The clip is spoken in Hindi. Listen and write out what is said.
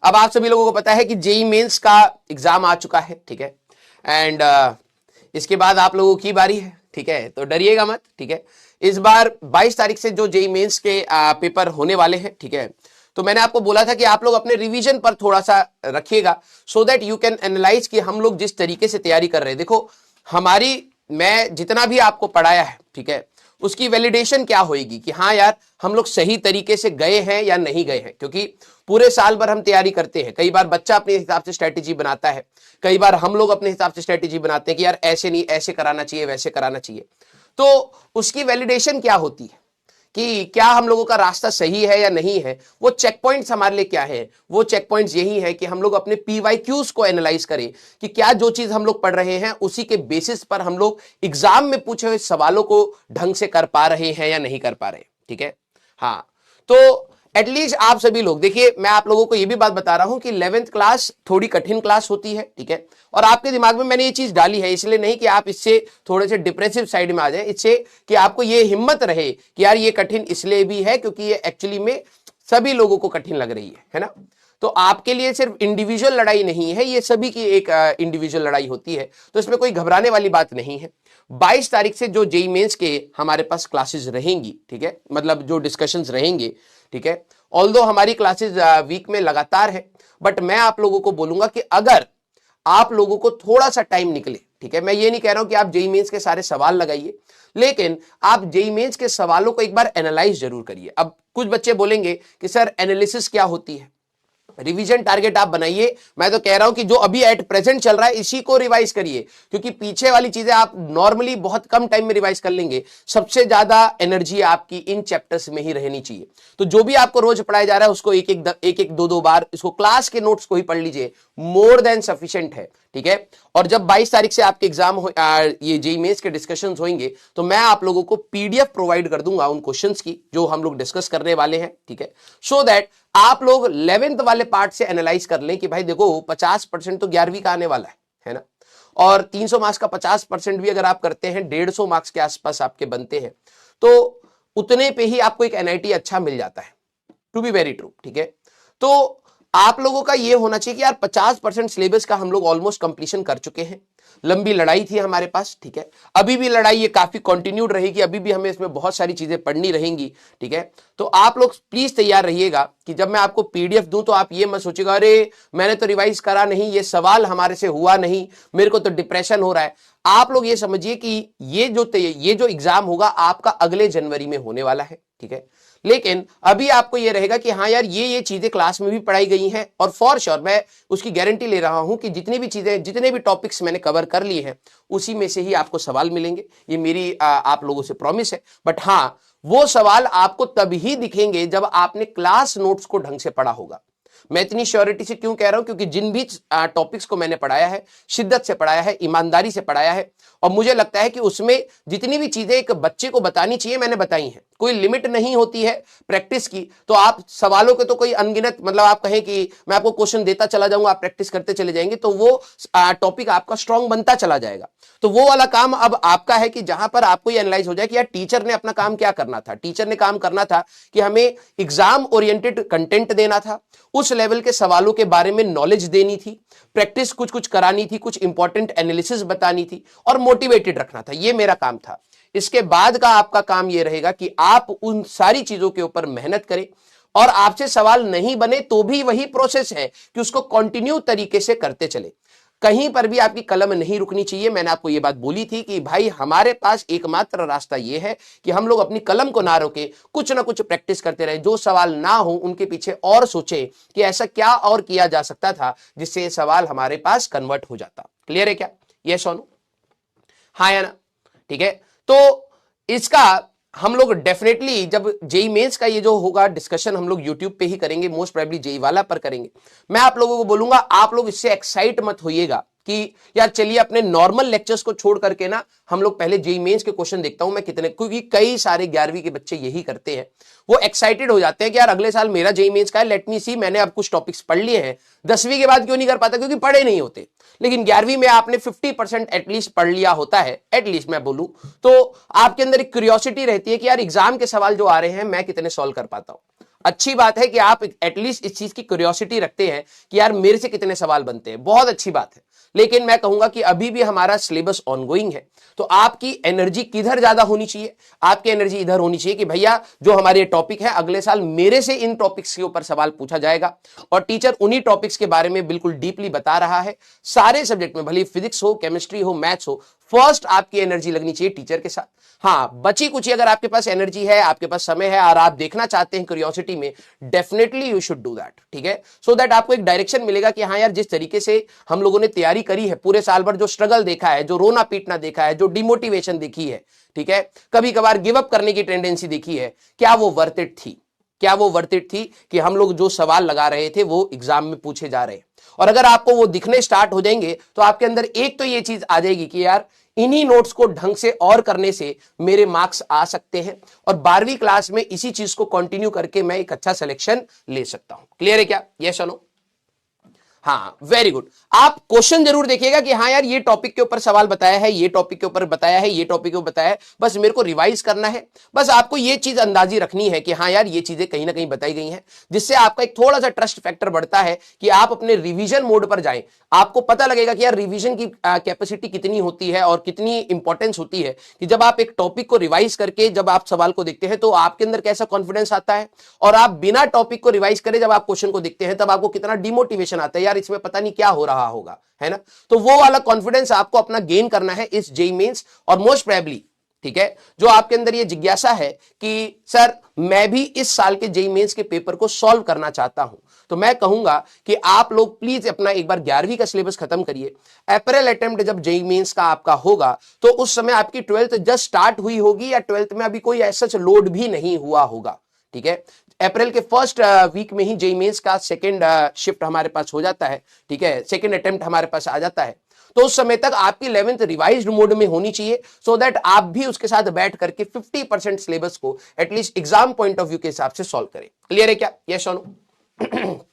अब आप सभी लोगों को पता है कि जेई मेंस का एग्जाम आ चुका है, ठीक है। एंड इसके बाद आप लोगों की बारी है, ठीक है, तो डरिएगा मत, ठीक है। इस बार 22 तारीख से जो जेई मेंस के पेपर होने वाले हैं, ठीक है, तो मैंने आपको बोला था कि आप लोग अपने रिवीजन पर थोड़ा सा रखिएगा, so that you can analyse कि हम लोग जिस तरीके से तैयारी कर रहे हैं। देखो मैं जितना भी आपको पढ़ाया है, ठीक है, उसकी वैलिडेशन क्या होगी कि हाँ यार हम लोग सही तरीके से गए हैं या नहीं गए हैं, क्योंकि पूरे साल भर हम तैयारी करते हैं। कई बार बच्चा अपने हिसाब से स्ट्रेटेजी बनाता है, कई बार हम लोग अपने हिसाब से स्ट्रेटेजी बनाते हैं कि यार ऐसे नहीं, ऐसे कराना चाहिए, वैसे कराना चाहिए। तो उसकी वैलिडेशन क्या होती है कि क्या हम लोगों का रास्ता सही है या नहीं है। वो चेक पॉइंट्स हमारे लिए क्या है, वो चेक पॉइंट्स यही है कि हम लोग अपने पीवाईक्यूज को एनालाइज करें कि क्या जो चीज हम लोग पढ़ रहे हैं उसी के बेसिस पर हम लोग एग्जाम में पूछे हुए सवालों को ढंग से कर पा रहे हैं या नहीं कर पा रहे, ठीक है। हाँ, तो एटलीस्ट आप सभी लोग देखिए, मैं आप लोगों को यह भी बात बता रहा हूं कि 11th क्लास थोड़ी कठिन क्लास होती है, ठीक है। और आपके दिमाग में मैंने ये चीज डाली है इसलिए नहीं कि आप इससे थोड़े से डिप्रेसिव साइड में आ जाए, इससे कि आपको ये हिम्मत रहे कि यार ये कठिन इसलिए भी है क्योंकि ये एक्चुअली में सभी लोगों को कठिन लग रही है ना। तो आपके लिए सिर्फ इंडिविजुअल लड़ाई नहीं है, ये सभी की एक इंडिविजुअल लड़ाई होती है, तो इसमें कोई घबराने वाली बात नहीं है। 22 तारीख से जो जेई मेंस के हमारे पास क्लासेस रहेंगी, ठीक है, मतलब जो डिस्कशंस रहेंगे, ठीक है। ऑल्दो हमारी क्लासेस वीक में लगातार है, बट मैं आप लोगों को बोलूंगा कि अगर आप लोगों को थोड़ा सा टाइम निकले, ठीक है, मैं ये नहीं कह रहा हूं कि आप जेई मेंस के सारे सवाल लगाइए, लेकिन आप जेई मेंस के सवालों को एक बार एनालाइज जरूर करिए। अब कुछ बच्चे बोलेंगे कि सर एनालिसिस क्या होती है, रिवीजन टारगेट आप बनाइए। मैं तो कह रहा हूं कि जो अभी एट प्रेजेंट चल रहा है इसी को रिवाइज करिए, क्योंकि पीछे वाली चीजें आप नॉर्मली बहुत कम टाइम में रिवाइज कर लेंगे। सबसे ज्यादा एनर्जी आपकी इन चैप्टर्स में ही रहनी चाहिए। तो जो भी आपको रोज पढ़ाया जा रहा है उसको एक दो बार इसको क्लास के नोट्स को ही पढ़ लीजिए, मोर देन सफिशिएंट है, ठीक है। और जब 22 तारीख से आपके एग्जाम ये जेईई मेंस के डिस्कशंस होंगे तो मैं आप लोगों को पीडीएफ प्रोवाइड कर दूंगा उन क्वेश्चंस की जो हम लोग डिस्कस करने वाले हैं, ठीक है, सो दैट आप लोग 11th वाले पार्ट से एनालाइज कर लें कि भाई देखो 50% तो 11वीं का आने वाला है ना। और 300 मार्क्स का 50% भी अगर आप करते हैं 150 मार्क्स के आसपास आपके बनते हैं, तो उतने पे ही आपको एक एनआईटी अच्छा मिल जाता है, टू बी वेरी ट्रू, ठीक है। तो आप लोगों का ये होना चाहिए कि यार 50% सिलेबस का हम लोग ऑलमोस्ट कंप्लीशन कर चुके हैं। लंबी लड़ाई थी हमारे पास, ठीक है, अभी भी लड़ाई ये काफी कंटिन्यूड रहेगी, अभी भी हमें इसमें बहुत सारी चीजें पढ़नी रहेंगी, ठीक है। तो आप लोग प्लीज तैयार रहिएगा कि जब मैं आपको पीडीएफ दूं तो आप ये मत सोचिएगा अरे मैंने तो रिवाइज करा नहीं, ये सवाल हमारे से हुआ नहीं, मेरे को तो डिप्रेशन हो रहा है। आप लोग ये समझिए कि ये जो एग्जाम होगा आपका अगले जनवरी में होने वाला है, ठीक है। लेकिन अभी आपको यह रहेगा कि हाँ यार ये चीजें क्लास में भी पढ़ाई गई हैं, और फॉर श्योर मैं उसकी गारंटी ले रहा हूं कि जितनी भी चीजें, जितने भी टॉपिक्स मैंने कवर कर लिए हैं उसी में से ही आपको सवाल मिलेंगे। ये मेरी आप लोगों से प्रॉमिस है। बट हाँ, वो सवाल आपको तभी दिखेंगे जब आपने क्लास नोट्स को ढंग से पढ़ा होगा। मैं इतनी श्योरिटी से क्यों कह रहा हूं, क्योंकि जिन भी टॉपिक्स को मैंने पढ़ाया है, शिद्दत से पढ़ाया है, ईमानदारी से पढ़ाया है, और मुझे लगता है कि उसमें जितनी भी चीजें एक बच्चे को बतानी चाहिए मैंने बताई हैं। कोई लिमिट नहीं होती है प्रैक्टिस की। तो आप सवालों के तो कोई अनगिनत, मतलब आप कहें कि मैं आपको क्वेश्चन देता चला जाऊंगा, आप प्रैक्टिस करते चले जाएंगे, तो वो टॉपिक आपका स्ट्रांग बनता चला जाएगा। तो वो वाला काम अब आपका है कि जहां पर आपको ये एनालाइज हो जाए कि यार टीचर ने अपना काम क्या करना था। टीचर ने काम करना था कि हमें एग्जाम ओरिएंटेड कंटेंट देना था, उस लेवल के सवालों के बारे में नॉलेज देनी थी, प्रैक्टिस कुछ कुछ करानी थी, कुछ इंपॉर्टेंट एनालिसिस बतानी थी, और मोटिवेटेड रखना था। ये मेरा काम था। इसके बाद का आपका काम यह रहेगा कि आप उन सारी चीजों के ऊपर मेहनत करें, और आपसे सवाल नहीं बने तो भी वही प्रोसेस है कि उसको कंटिन्यू तरीके से करते चले। कहीं पर भी आपकी कलम नहीं रुकनी चाहिए। मैंने आपको यह बात बोली थी कि भाई हमारे पास एकमात्र रास्ता यह है कि हम लोग अपनी कलम को ना रोके, कुछ ना कुछ प्रैक्टिस करते रहे। जो सवाल ना हो उनके पीछे और सोचे कि ऐसा क्या और किया जा सकता था जिससे ये सवाल हमारे पास कन्वर्ट हो जाता। क्लियर है क्या? ये सोनू, हाँ या ना? ठीक है। तो इसका हम लोग डेफिनेटली जब जेई मेंस का ये जो होगा डिस्कशन हम लोग यूट्यूब पे ही करेंगे, मोस्ट प्रोबेबली जेई वाला पर करेंगे। मैं आप लोगों को बोलूंगा आप लोग इससे एक्साइट मत होइएगा कि यार चलिए अपने नॉर्मल लेक्चर्स को छोड़ करके ना हम लोग पहले जेई मेंस के क्वेश्चन देखता हूं मैं कितने, क्योंकि कई सारे 11वीं के बच्चे यही करते हैं। वो एक्साइटेड हो जाते हैं कि यार अगले साल मेरा जेई मेंस का है, लेट मी सी, मैंने अब कुछ टॉपिक्स पढ़ लिए हैं। 10वीं के बाद क्यों नहीं कर पाता? क्योंकि पढ़े नहीं होते। लेकिन 11वीं में आपने 50% एटलीस्ट पढ़ लिया होता है, एटलीस्ट मैं बोलूं तो आपके अंदर एक क्यूरियोसिटी रहती है कि यार एग्जाम के सवाल जो आ रहे हैं मैं कितने सॉल्व कर पाता हूं। अच्छी बात है कि आप एटलीस्ट इस चीज की क्यूरियोसिटी रखते हैं कि यार मेरे से कितने सवाल बनते हैं, बहुत अच्छी बात है। लेकिन मैं कहूंगा कि अभी भी हमारा सिलेबस ऑनगोइंग है, तो आपकी एनर्जी किधर ज्यादा होनी चाहिए? आपकी एनर्जी इधर होनी चाहिए कि भैया जो हमारे टॉपिक है अगले साल मेरे से इन टॉपिक्स के ऊपर सवाल पूछा जाएगा, और टीचर उन्हीं टॉपिक्स के बारे में बिल्कुल डीपली बता रहा है। सारे सब्जेक्ट में, भले फिजिक्स हो, केमिस्ट्री हो, मैथ्स हो, फर्स्ट आपकी एनर्जी लगनी चाहिए टीचर के साथ। हाँ, बची कुछ अगर आपके पास एनर्जी है, आपके पास समय है और आप देखना चाहते हैं क्यूरियोसिटी में, definitely you should do that, ठीक है। सो दैट आपको एक डायरेक्शन मिलेगा कि हाँ यार, जिस तरीके से हम लोगों ने तैयारी करी है, पूरे साल भर जो स्ट्रगल देखा है, जो रोना पीटना देखा है, जो डिमोटिवेशन देखी है, ठीक है, कभी कभार गिव अप करने की टेंडेंसी देखी है, क्या वो वर्थ इट थी? क्या वो वर्थ इट थी कि हम लोग जो सवाल लगा रहे थे वो एग्जाम में पूछे जा रहे हैं? और अगर आपको वो दिखने स्टार्ट हो जाएंगे तो आपके अंदर एक तो ये चीज आ जाएगी कि यार इन्हीं नोट्स को ढंग से और करने से मेरे मार्क्स आ सकते हैं, और 12वीं क्लास में इसी चीज को कंटिन्यू करके मैं एक अच्छा सिलेक्शन ले सकता हूं। क्लियर है क्या? यस और नो? हाँ, वेरी गुड। आप क्वेश्चन जरूर देखिएगा कि हाँ यार, ये टॉपिक के ऊपर सवाल बताया है, ये टॉपिक के ऊपर बताया है, ये टॉपिक के ऊपर बताया है, बस मेरे को रिवाइज करना है। बस आपको ये चीज अंदाजी रखनी है कि हाँ यार, ये चीजें कहीं ना कहीं बताई गई हैं, जिससे आपका एक थोड़ा सा ट्रस्ट फैक्टर बढ़ता है कि आप अपने रिवीजन मोड पर जाएं। आपको पता लगेगा कि यार रिवीजन की कैपेसिटी कितनी होती है और कितनी इंपॉर्टेंस होती है कि जब आप एक टॉपिक को रिवाइज करके जब आप सवाल को देखते हैं तो आपके अंदर कैसा कॉन्फिडेंस आता है, और आप बिना टॉपिक को रिवाइज करे जब आप क्वेश्चन को देखते हैं तब आपको कितना डिमोटिवेशन आता है, यार इसमें पता नहीं क्या हो रहा होगा, है ना। तो वो वाला कॉन्फिडेंस आपको अपना गेन करना है इस जेईई मेंस, और मोस्ट प्रोबेबली, ठीक है, जो आपके अंदर ये जिज्ञासा है कि सर मैं भी इस साल के जेईई मेंस के पेपर को सॉल्व करना चाहता हूं, तो मैं कहूंगा कि आप लोग प्लीज अपना एक बार 11वीं का सिलेबस खत्म करिए। अप्रैल अटेम्प्ट जब जेईई मेंस का आपका होगा तो उस समय आपकी 12th जस्ट स्टार्ट हुई होगी, या 12th में अभी कोई ऐसा लोड भी नहीं हुआ होगा, ठीक है। अप्रैल के फर्स्ट वीक में ही जेईई मेंस का सेकंड शिफ्ट हमारे पास हो जाता है, ठीक है, सेकंड अटेम्प्ट हमारे पास आ जाता है। तो उस समय तक आपकी 11th रिवाइज्ड मोड में होनी चाहिए, सो दैट आप भी उसके साथ बैठ करके 50% सिलेबस को at least exam point of view के हिसाब से सॉल्व करें। क्लियर है क्या? यस और नो?